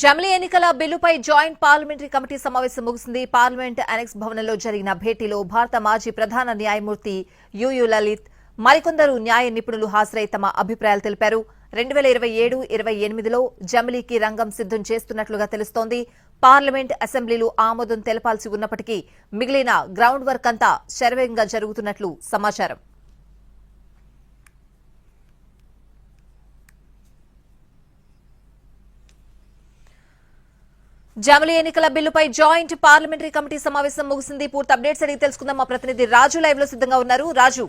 జమిలీ ఎన్నికల బిల్లుపై జాయింట్ పార్లమెంటరీ కమిటీ సమావేశం ముగిసింది. పార్లమెంట్ అనెక్స్ భవనంలో జరిగిన భేటీలో భారత మాజీ ప్రధాన న్యాయమూర్తి యుయు లలిత్ మరికొందరు న్యాయ నిపుణులు హాజరై తమ అభిప్రాయాలు తెలిపారు. 2027-28లో జమిలీకి రంగం సిద్దం చేస్తున్నట్లుగా తెలుస్తోంది. పార్లమెంట్ అసెంబ్లీలు ఆమోదం తెలపాల్సి ఉన్నప్పటికీ మిగిలిన గ్రౌండ్ వర్క్ అంతా శరవేగంగా జరుగుతున్నట్లు సమాచారం. జమిలీ ఎన్నికల బిల్లుపై జాయింట్ పార్లమెంటరీ కమిటీ సమావేశం ముగిసింది. పూర్తి అప్డేట్స్ అడిగి తెలుసుకుందాం. మా ప్రతినిధి రాజు లైవ్ లో సిద్ధంగా ఉన్నారు. రాజు,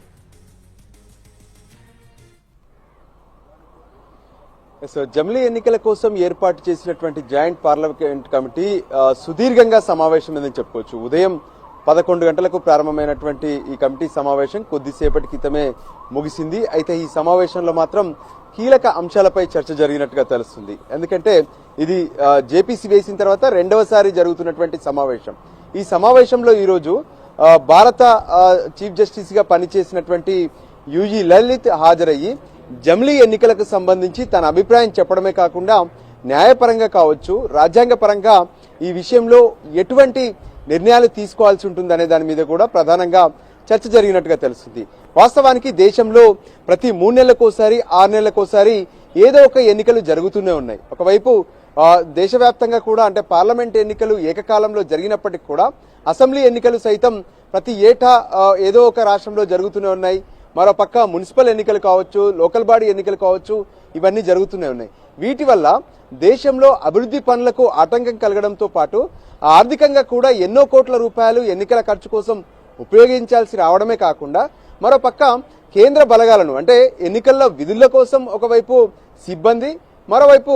జమిలీ ఎన్నికల కోసం ఏర్పాటు చేసినటువంటి జాయింట్ పార్లమెంట్ కమిటీ సుదీర్ఘంగా సమావేశమైందని చెప్పుకోవచ్చు. ఉదయం 11 గంటలకు ప్రారంభమైనటువంటి ఈ కమిటీ సమావేశం కొద్దిసేపటి క్రితమే ముగిసింది. అయితే ఈ సమావేశంలో మాత్రం కీలక అంశాలపై చర్చ జరిగినట్టుగా తెలుస్తుంది. ఎందుకంటే ఇది జేపీసీ వేసిన తర్వాత రెండవసారి జరుగుతున్నటువంటి సమావేశం. ఈ సమావేశంలో ఈరోజు భారత చీఫ్ జస్టిస్ గా పనిచేసినటువంటి యుజి లలిత్ హాజరయ్యి జమిలీ ఎన్నికలకు సంబంధించి తన అభిప్రాయం చెప్పడమే కాకుండా న్యాయపరంగా కావచ్చు, రాజ్యాంగ పరంగా ఈ విషయంలో ఎటువంటి నిర్ణయాలు తీసుకోవాల్సి ఉంటుంది అనే దాని మీద కూడా ప్రధానంగా చర్చ జరిగినట్టుగా తెలుస్తుంది. వాస్తవానికి దేశంలో ప్రతి 3 నెలలకోసారి 6 నెలలకోసారి ఏదో ఒక ఎన్నికలు జరుగుతూనే ఉన్నాయి. ఒకవైపు దేశవ్యాప్తంగా కూడా అంటే పార్లమెంట్ ఎన్నికలు ఏకకాలంలో జరిగినప్పటికీ కూడా అసెంబ్లీ ఎన్నికలు సైతం ప్రతి ఏటా ఏదో ఒక రాష్ట్రంలో జరుగుతూనే ఉన్నాయి. మరోపక్క మున్సిపల్ ఎన్నికలు కావచ్చు, లోకల్ బాడీ ఎన్నికలు కావచ్చు, ఇవన్నీ జరుగుతూనే ఉన్నాయి. వీటి వల్ల దేశంలో అభివృద్ధి పనులకు ఆటంకం కలగడంతో పాటు ఆర్థికంగా కూడా ఎన్నో కోట్ల రూపాయలు ఎన్నికల ఖర్చు కోసం ఉపయోగించాల్సి రావడమే కాకుండా మరోపక్క కేంద్ర బలగాలను అంటే ఎన్నికల్లో విధుల కోసం ఒకవైపు సిబ్బంది, మరోవైపు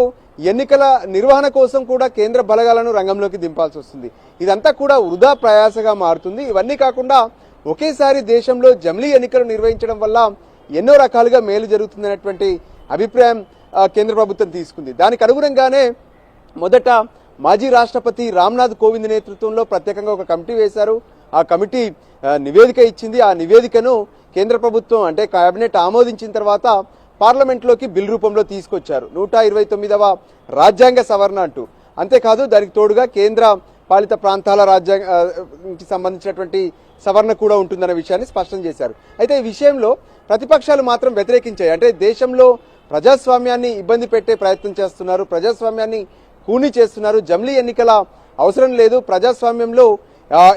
ఎన్నికల నిర్వహణ కోసం కూడా కేంద్ర బలగాలను రంగంలోకి దింపాల్సి వస్తుంది. ఇదంతా కూడా వృధా ప్రయాసగా మారుతుంది. ఇవన్నీ కాకుండా ఒకేసారి దేశంలో జమిలీ ఎన్నికలు నిర్వహించడం వల్ల ఎన్నో రకాలుగా మేలు జరుగుతుందనేటువంటి అభిప్రాయం కేంద్ర ప్రభుత్వం తీసుకుంది. దానికి అనుగుణంగానే మొదట మాజీ రాష్ట్రపతి రామ్నాథ్ కోవింద్ నేతృత్వంలో ప్రత్యేకంగా ఒక కమిటీ వేశారు. ఆ కమిటీ నివేదిక ఇచ్చింది. ఆ నివేదికను కేంద్ర ప్రభుత్వం అంటే కేబినెట్ ఆమోదించిన తర్వాత పార్లమెంట్లోకి బిల్ రూపంలో తీసుకొచ్చారు. 129వ రాజ్యాంగ సవరణ అంటూ. అంతేకాదు దానికి తోడుగా కేంద్ర పాలిత ప్రాంతాల రాజ్యాంగానికి సంబంధించినటువంటి సవరణ కూడా ఉంటుందన్న విషయాన్ని స్పష్టం చేశారు. అయితే ఈ విషయంలో ప్రతిపక్షాలు మాత్రం వ్యతిరేకించాయి. అంటే దేశంలో ప్రజాస్వామ్యాన్ని ఇబ్బంది పెట్టే ప్రయత్నం చేస్తున్నారు, ప్రజాస్వామ్యాన్ని కూనీ చేస్తున్నారు, జమిలీ ఎన్నికల అవసరం లేదు, ప్రజాస్వామ్యంలో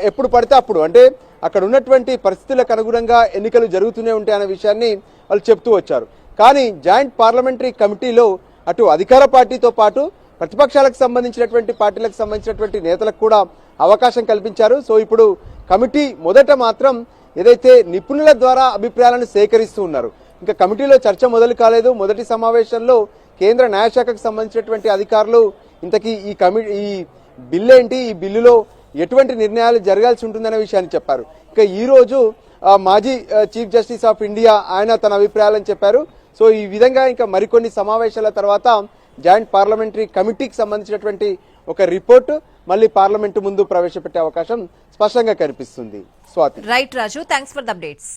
ఎప్పుడు పడితే అప్పుడు అంటే అక్కడ ఉన్నటువంటి పరిస్థితులకు అనుగుణంగా ఎన్నికలు జరుగుతూనే ఉంటాయనే విషయాన్ని వాళ్ళు చెప్తూ వచ్చారు. కానీ జాయింట్ పార్లమెంటరీ కమిటీలో అటు అధికార పార్టీతో పాటు ప్రతిపక్షాలకు సంబంధించినటువంటి పార్టీలకు సంబంధించినటువంటి నేతలకు కూడా అవకాశం కల్పించారు. సో ఇప్పుడు కమిటీ మొదట మాత్రం ఏదైతే నిపుణుల ద్వారా అభిప్రాయాలను సేకరిస్తూ ఉన్నారు. ఇంకా కమిటీలో చర్చ మొదలు కాలేదు. మొదటి సమావేశంలో కేంద్ర న్యాయశాఖకు సంబంధించినటువంటి అధికారులు ఇంతకీ ఈ బిల్లు ఏంటి, ఈ బిల్లులో ఎటువంటి నిర్ణయాలు జరగాల్సి ఉంటుందనే విషయాన్ని చెప్పారు. ఇక ఈ రోజు మాజీ చీఫ్ జస్టిస్ ఆఫ్ ఇండియా ఆయన తన అభిప్రాయాలను చెప్పారు. సో ఈ విధంగా ఇంకా మరికొన్ని సమావేశాల తర్వాత జాయింట్ పార్లమెంటరీ కమిటీకి సంబంధించినటువంటి ఒక రిపోర్ట్ మళ్ళీ పార్లమెంటు ముందు ప్రవేశపెట్టే అవకాశం స్పష్టంగా కనిపిస్తుంది. Swathi. Right Raju, thanks for the updates.